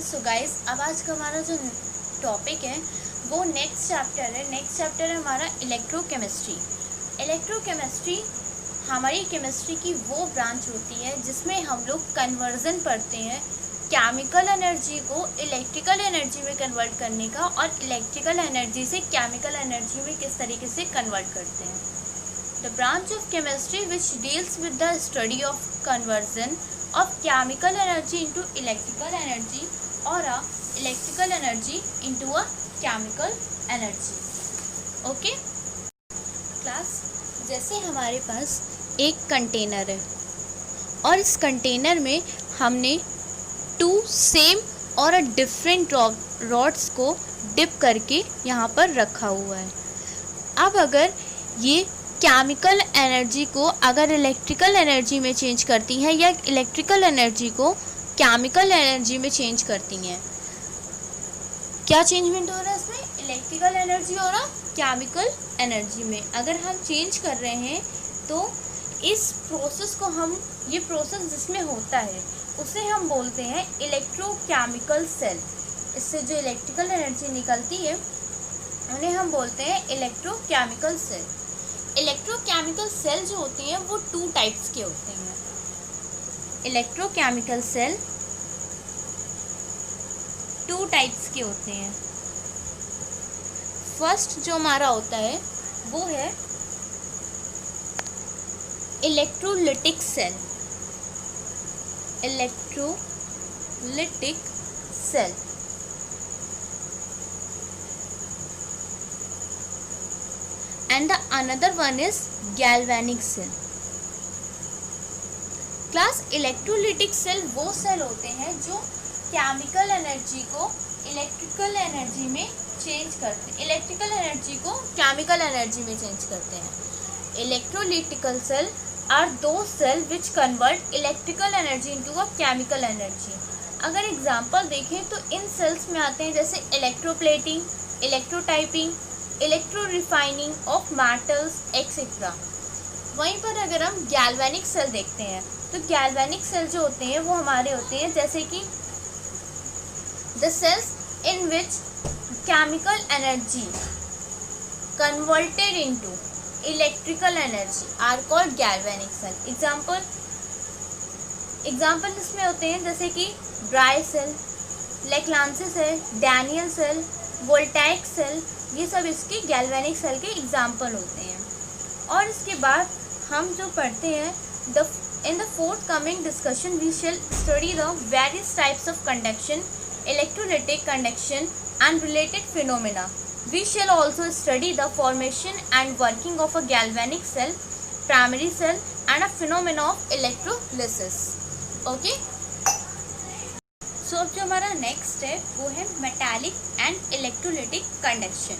So guys, अब आज का हमारा जो टॉपिक है वो नेक्स्ट चैप्टर है हमारा इलेक्ट्रोकेमिस्ट्री। इलेक्ट्रोकेमिस्ट्री हमारी केमिस्ट्री की वो ब्रांच होती है जिसमें हम लोग कन्वर्जन पढ़ते हैं, केमिकल एनर्जी को इलेक्ट्रिकल एनर्जी में कन्वर्ट करने का, और इलेक्ट्रिकल एनर्जी से केमिकल एनर्जी में किस तरीके से कन्वर्ट करते हैं। The branch of chemistry which deals with the study of conversion of chemical energy into electrical energy or a electrical energy into a chemical energy। Okay class, जैसे हमारे पास एक कंटेनर है और इस कंटेनर में हमने टू सेम और different rods को डिप करके यहाँ पर रखा हुआ है। अब अगर ये केमिकल एनर्जी को अगर इलेक्ट्रिकल एनर्जी में चेंज करती हैं या इलेक्ट्रिकल एनर्जी को केमिकल एनर्जी में चेंज करती हैं, क्या चेंजमेंट हो रहा है इसमें? इलेक्ट्रिकल एनर्जी और केमिकल एनर्जी में अगर हम चेंज कर रहे हैं तो इस प्रोसेस को हम, ये प्रोसेस जिसमें होता है उसे हम बोलते हैं इलेक्ट्रोकेमिकल सेल। इससे जो इलेक्ट्रिकल एनर्जी निकलती है उन्हें हम बोलते हैं इलेक्ट्रोकेमिकल सेल। इलेक्ट्रोकेमिकल सेल जो होती हैं वो टू टाइप्स के होते हैं। इलेक्ट्रोकेमिकल सेल टू टाइप्स के होते हैं। फर्स्ट जो हमारा होता है वो है electrolytic cell. Electrolytic cell and the another one is galvanic cell। Class, electrolytic cell वो सेल होते हैं जो केमिकल एनर्जी को इलेक्ट्रिकल एनर्जी में चेंज करते हैं, इलेक्ट्रिकल एनर्जी को केमिकल एनर्जी में चेंज करते हैं। Electrolytical cell are those cell which convert electrical energy into a chemical energy. अगर एग्जांपल देखें तो इन सेल्स में आते हैं जैसे electroplating, electrotyping, electrorefining of metals etcetera. वहीं पर अगर हम गैल्वेनिक सेल देखते हैं तो गैल्वेनिक सेल जो होते हैं वो हमारे होते हैं जैसे कि the cells in which chemical energy converted into electrical energy are called galvanic cell. Example इसमें होते हैं जैसे कि dry cell, Leclanche cell, Daniel cell, voltaic cell, ये सब इसके गैल्वेनिक सेल के एग्जाम्पल होते हैं। और इसके बाद हम जो पढ़ते हैं in the forthcoming discussion we shall study the various types of conduction, electrolytic conduction and related phenomena. We shall also study the formation and working of a galvanic cell, primary cell and a phenomena of electrolysis. Okay, so अब जो हमारा next है वो है metallic and electrolytic conduction.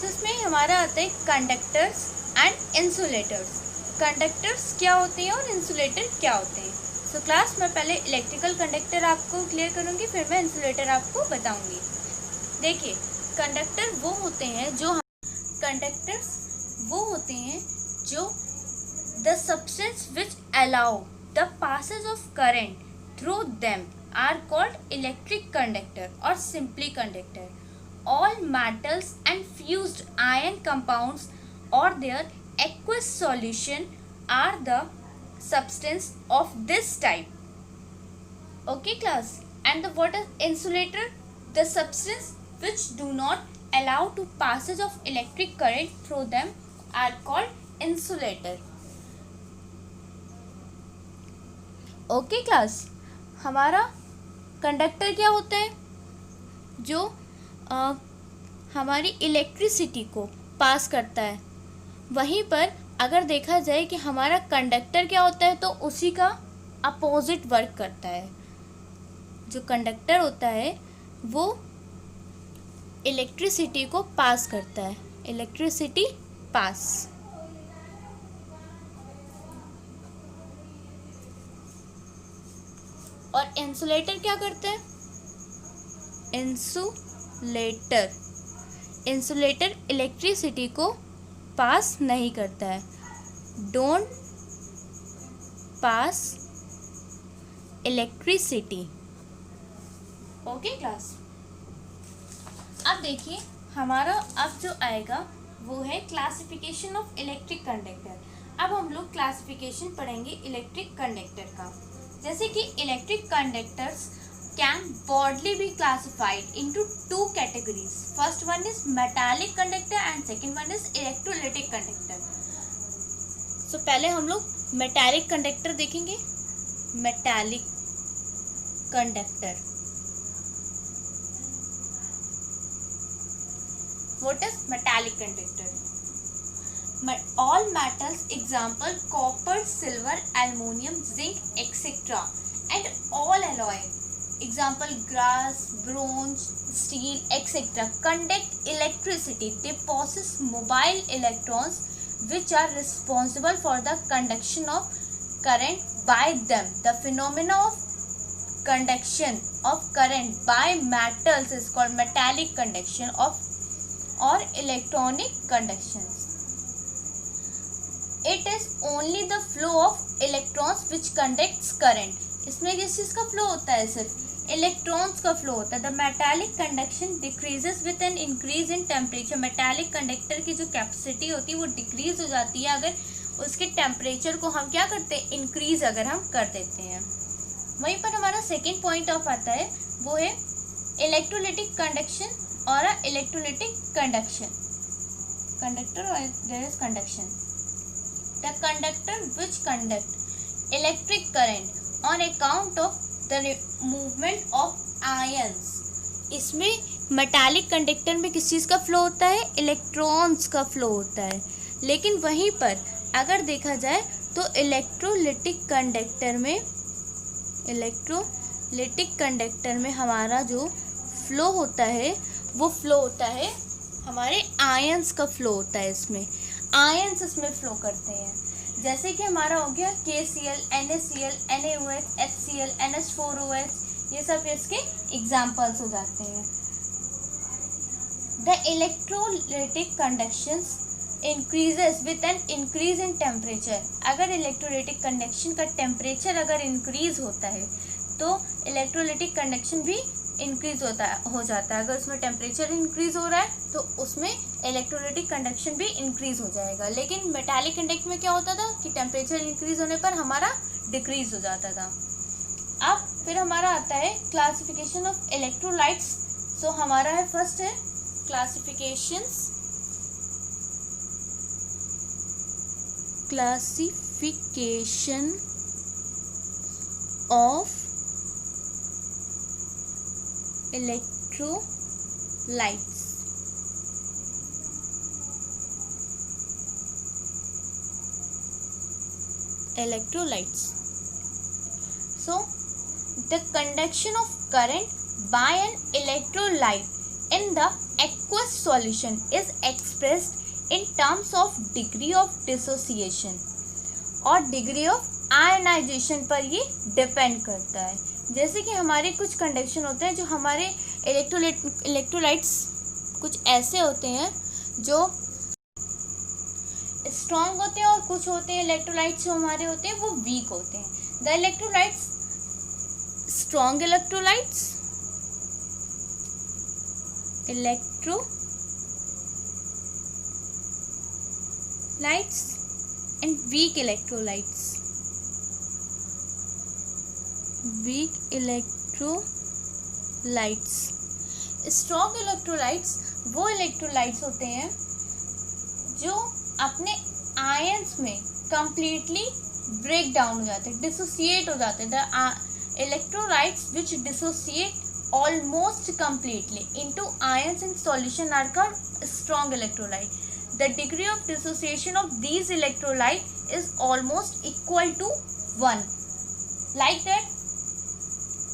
So इसमें हमारा आता है कंडक्टर्स एंड इंसुलेटर्स। कंडक्टर्स क्या होते हैं और इंसुलेटर क्या होते हैं? सो क्लास, मैं पहले इलेक्ट्रिकल कंडक्टर आपको क्लियर करूँगी, फिर मैं इंसुलेटर आपको बताऊँगी। देखिए, कंडक्टर्स वो होते हैं जो the substance which allow the passage of current through them are called electric conductor or simply conductor. All metals and fused ion compounds or their aqueous solution are the substance of this type. Okay class, and what is insulator? The substance which do not allow to passage of electric current through them are called insulator. Okay class, हमारा conductor क्या होता है? जो हमारी electricity को पास करता है। वहीं पर अगर देखा जाए कि हमारा कंडक्टर क्या होता है तो उसी का अपोजिट वर्क करता है। जो कंडक्टर होता है वो इलेक्ट्रिसिटी को पास करता है, इलेक्ट्रिसिटी पास। और इंसुलेटर क्या करते हैं? इंसुलेटर इलेक्ट्रिसिटी को पास नहीं करता है, don't pass electricity okay class. अब देखिए हमारा अब जो आएगा वो है क्लासिफिकेशन ऑफ इलेक्ट्रिक कंडक्टर। अब हम लोग क्लासिफिकेशन पढ़ेंगे इलेक्ट्रिक कंडक्टर का। जैसे कि electric conductors can broadly be classified into two categories. First one is metallic conductor and second one is electrolytic conductor. So पहले हम लोग metallic conductor देखेंगे। metallic conductor, what is metallic conductor? All metals, example copper, silver, aluminum, zinc, etc. and all alloy, example glass, bronze, steel, etc. conduct electricity. They possess mobile electrons which are responsible for the conduction of current by them. The phenomena of conduction of current by metals is called metallic conduction of or electronic conduction. It is only the flow of electrons which conducts current. इसमें किस चीज का flow होता है? सिर्फ electrons का flow होता है। The metallic conduction decreases with an increase in temperature. Metallic conductor की जो कैपेसिटी होती है वो डिक्रीज हो जाती है अगर उसके टेम्परेचर को हम क्या करते हैं? इंक्रीज अगर हम कर देते हैं। वहीं पर हमारा सेकेंड पॉइंट ऑफ आता है वो है इलेक्ट्रोलिटिक कंडक्शन और इलेक्ट्रोलिटिक कंडक्शन। कंडक्टर और there is conduction. The conductor which conduct electric current on account of the movement of ions. इसमें मेटालिक कंडक्टर में किस चीज़ का फ्लो होता है? इलेक्ट्रॉन्स का फ्लो होता है। लेकिन वहीं पर अगर देखा जाए तो इलेक्ट्रोलिटिक कंडक्टर में हमारा जो फ्लो होता है वो फ्लो होता है हमारे आयंस का फ्लो होता है। इसमें आयंस इसमें फ्लो करते हैं। जैसे कि हमारा हो गया KCl, NaCl, NaOH, HCl, NH4OH, ये सब इसके एग्जाम्पल्स हो जाते हैं। The electrolytic conduction increases with an increase in temperature. अगर इलेक्ट्रोलिटिक कंडक्शन का टेम्परेचर अगर इंक्रीज होता है तो इलेक्ट्रोलिटिक कंडक्शन भी इंक्रीज हो जाता है। अगर उसमें टेम्परेचर इंक्रीज हो रहा है तो उसमें इलेक्ट्रोलिटिक कंडक्शन भी इंक्रीज हो जाएगा। लेकिन मेटालिक कंडक्टर में क्या होता था कि टेम्परेचर इंक्रीज होने पर हमारा डिक्रीज हो जाता था। अब फिर हमारा आता है क्लासिफिकेशन ऑफ इलेक्ट्रोलाइट्स। सो हमारा है फर्स्ट है classification of electrolytes. So the conduction of current by an electrolyte in the aqueous solution is expressed in terms of degree of dissociation और degree of ionization पर ये डिपेंड करता है। जैसे कि हमारे कुछ कंडक्शन होते हैं जो हमारे इलेक्ट्रोलाइट्स कुछ ऐसे होते हैं जो स्ट्रॉन्ग होते हैं और कुछ होते हैं इलेक्ट्रोलाइट्स जो हमारे होते हैं वो वीक होते हैं। The electrolytes strong electrolytes and weak electrolytes. Weak electrolytes. Strong electrolytes वो इलेक्ट्रोलाइट्स होते हैं जो अपने आयंस में कंप्लीटली ब्रेक डाउन हो जाते हैं, डिसोसिएट हो जाते हैं। The electrolytes which dissociate almost completely into ions in solution are called strong electrolyte. The degree of dissociation of these electrolyte is almost equal to 1। Like that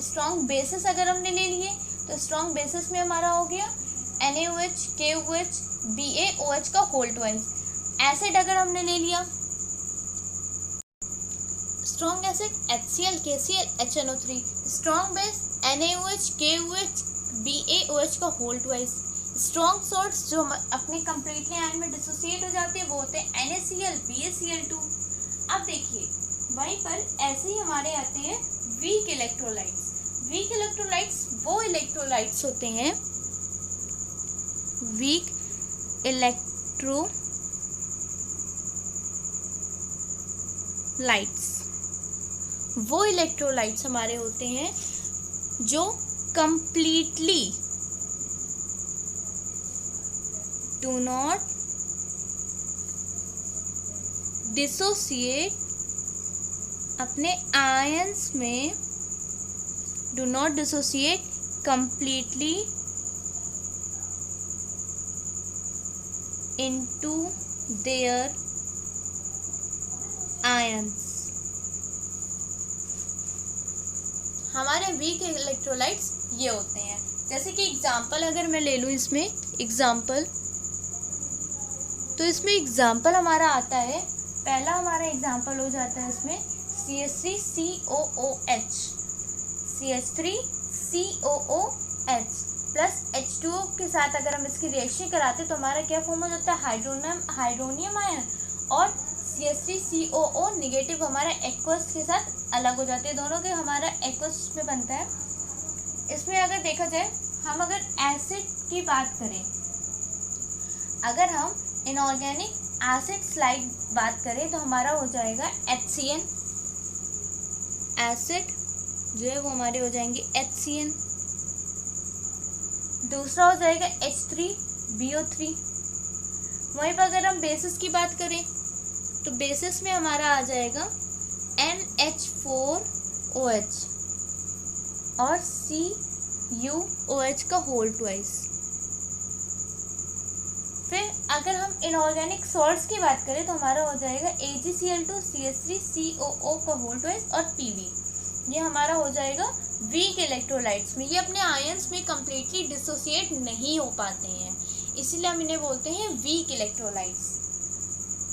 strong bases अगर हमने ले लिए तो स्ट्रॉन्ग बेसिस में हमारा हो गया NaOH, KOH, BaOH का होल ट्वाइस। एसिड अगर हमने ले लिया strong acid HCl, KCl, HNO3। Strong base NaOH, KOH, BaOH का होल ट्वाइस। स्ट्रॉन्ग सॉल्ट्स जो अपने कंप्लीटली आयन में डिसोसिएट हो जाते हैं वो होते हैं NaCl, BaCl2। अब देखिए वहीं पर ऐसे ही हमारे आते हैं वीक इलेक्ट्रोलाइट्स। वीक इलेक्ट्रोलाइट्स वो इलेक्ट्रोलाइट्स होते हैं, वीक इलेक्ट्रोलाइट्स वो इलेक्ट्रोलाइट्स हमारे होते हैं जो कंप्लीटली डू नॉट डिसोसिएट अपने आयंस में, do not dissociate completely into their ions. हमारे वीक इलेक्ट्रोलाइट्स ये होते हैं। जैसे कि एग्जाम्पल अगर मैं ले लूँ इसमें एग्जाम्पल, तो इसमें एग्जाम्पल हमारा आता है, पहला हमारा एग्जाम्पल हो जाता है इसमें CH3COOH, CH3COOH प्लस H2O के साथ अगर हम इसकी रिएक्शन कराते तो हमारा क्या फॉर्म हो जाता है, हाइड्रोनियम आयन, और CH3COO निगेटिव हमारा एक्वस के साथ अलग हो जाते हैं, दोनों के हमारा एक्वस में बनता है। इसमें अगर देखा जाए, हम अगर एसिड की बात करें, अगर हम इनऑर्गेनिक एसिड स्लाइड बात करें तो हमारा हो जाएगा HCN, एसिड जो है वो हमारे हो जाएंगे HCN। दूसरा हो जाएगा H3BO3। वहीं पर अगर हम बेसिस की बात करें तो बेसिस में हमारा आ जाएगा NH4OH और CuOH का होल ट्वाइस। फिर अगर हम इनऑर्गेनिक सॉल्ट्स की बात करें तो हमारा हो जाएगा AgCl2 CH3COO का होल ट्वाइस और Pb। ये हमारा हो जाएगा वीक इलेक्ट्रोलाइट्स में, ये अपने आयंस में कम्प्लीटली डिसोसिएट नहीं हो पाते हैं, इसीलिए हम इन्हें बोलते हैं वीक इलेक्ट्रोलाइट्स।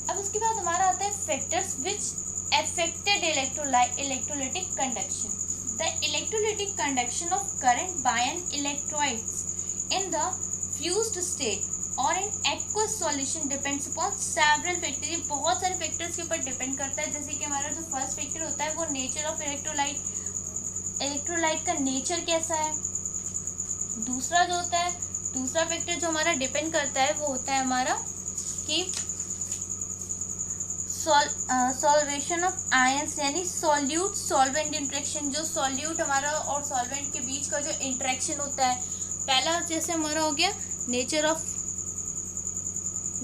अब उसके बाद हमारा आता है factors which affected electrolytic conduction. The electrolytic conduction of current by an electrolytes in the fused state or in aqueous solution depends upon several factors. ये बहुत सारे फैक्टर्स के ऊपर डिपेंड करता है। जैसे कि हमारा जो फर्स्ट फैक्टर होता है वो नेचर ऑफ इलेक्ट्रोलाइट, इलेक्ट्रोलाइट का नेचर कैसा है। दूसरा जो होता है, दूसरा फैक्टर जो हमारा डिपेंड करता है वो होता है हमारा कि सॉल्वेशन ऑफ आयंस, यानी सॉल्यूट सॉल्वेंट इंटरेक्शन, जो सॉल्यूट हमारा और सॉल्वेंट के बीच का जो इंटरेक्शन होता है। पहला जैसे हमारा हो गया नेचर ऑफ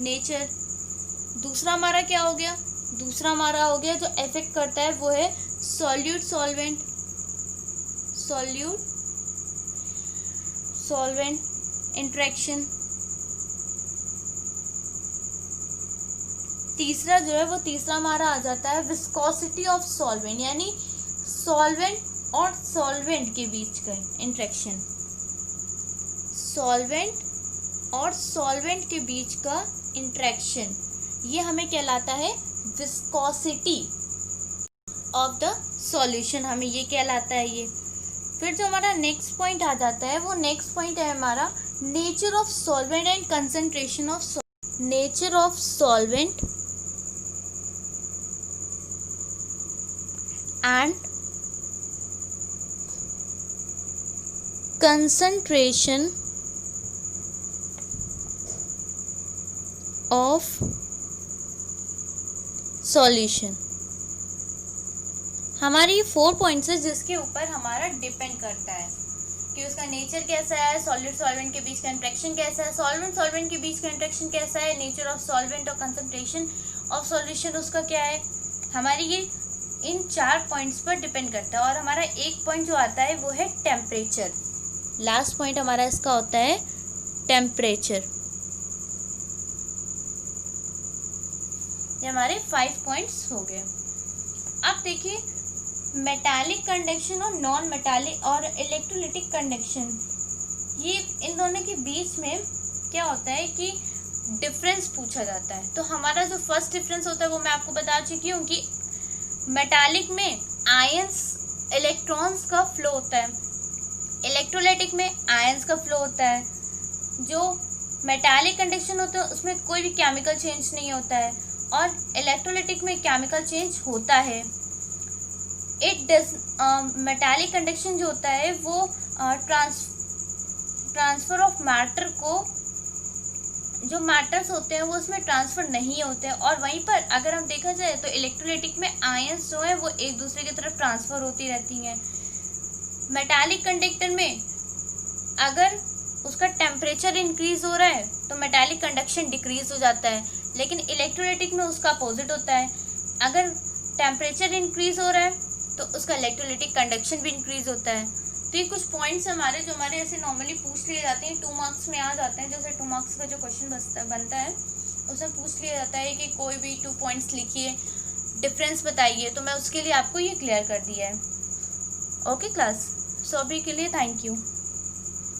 नेचर, दूसरा हमारा क्या हो गया, दूसरा हमारा हो गया जो इफेक्ट करता है वो है solute solvent, solute solvent interaction. तीसरा जो है वो तीसरा हमारा आ जाता है विस्कोसिटी ऑफ सॉल्वेंट, यानी सॉल्वेंट और सॉल्वेंट के बीच का इंटरेक्शन, सॉल्वेंट और सॉल्वेंट के बीच का इंटरेक्शन, ये हमें कहलाता है विस्कोसिटी ऑफ द सॉल्यूशन, हमें ये कहलाता है ये। फिर जो हमारा नेक्स्ट पॉइंट आ जाता है वो नेक्स्ट पॉइंट है हमारा nature of solvent and concentration of nature of solvent and concentration of solution। हमारे ये 4 पॉइंट्स है जिसके ऊपर हमारा डिपेंड करता है कि उसका नेचर कैसा है, सॉलिड सॉल्वेंट के बीच का इंटरेक्शन कैसा है, सॉल्वेंट सॉल्वेंट के बीच का इंटरेक्शन कैसा है, नेचर ऑफ सॉल्वेंट और कंसंट्रेशन ऑफ सॉल्यूशन उसका क्या है। हमारी ये इन 4 पॉइंट्स पर डिपेंड करता है। और हमारा एक पॉइंट जो आता है वो है टेम्परेचर, लास्ट पॉइंट हमारा इसका होता है टेम्परेचर। ये हमारे 5 पॉइंट्स हो गए। अब देखिए मेटालिक कंडक्शन और नॉन मेटालिक और इलेक्ट्रोलिटिक कंडक्शन, ये इन दोनों के बीच में क्या होता है कि डिफरेंस पूछा जाता है। तो हमारा जो फर्स्ट डिफरेंस होता है वो मैं आपको बता चुकी हूँ कि मेटालिक में आयंस इलेक्ट्रॉन्स का फ्लो होता है, इलेक्ट्रोलाइटिक में आयंस का फ्लो होता है। जो मेटालिक कंडक्शन होता है उसमें कोई भी केमिकल चेंज नहीं होता है और इलेक्ट्रोलाइटिक में केमिकल चेंज होता है। इट डज मेटालिक कंडक्शन जो होता है वो ट्रांसफ़र ऑफ मैटर को, जो मैटर्स होते हैं वो उसमें ट्रांसफ़र नहीं होते हैं। और वहीं पर अगर हम देखा जाए तो इलेक्ट्रोलाइटिक में आयंस जो है वो एक दूसरे की तरफ ट्रांसफ़र होती रहती हैं। मेटालिक कंडक्टर में अगर उसका टेम्परेचर इंक्रीज हो रहा है तो मेटालिक कंडक्शन डिक्रीज हो जाता है, लेकिन इलेक्ट्रोलाइटिक में उसका अपोजिट होता है। अगर टेम्परेचर इंक्रीज हो रहा है तो उसका इलेक्ट्रोलाइटिक कंडक्शन भी इंक्रीज होता है। तो ये कुछ पॉइंट्स हमारे जो हमारे ऐसे नॉर्मली पूछ लिए जाते हैं, 2 मार्क्स में आ जाते हैं। जैसे 2 मार्क्स का जो क्वेश्चन बनता है उसमें पूछ लिया जाता है कि कोई भी 2 पॉइंट्स लिखिए, डिफरेंस बताइए, तो मैं उसके लिए आपको ये क्लियर कर दिया है। ओके क्लास, सो अभी के लिए थैंक यू।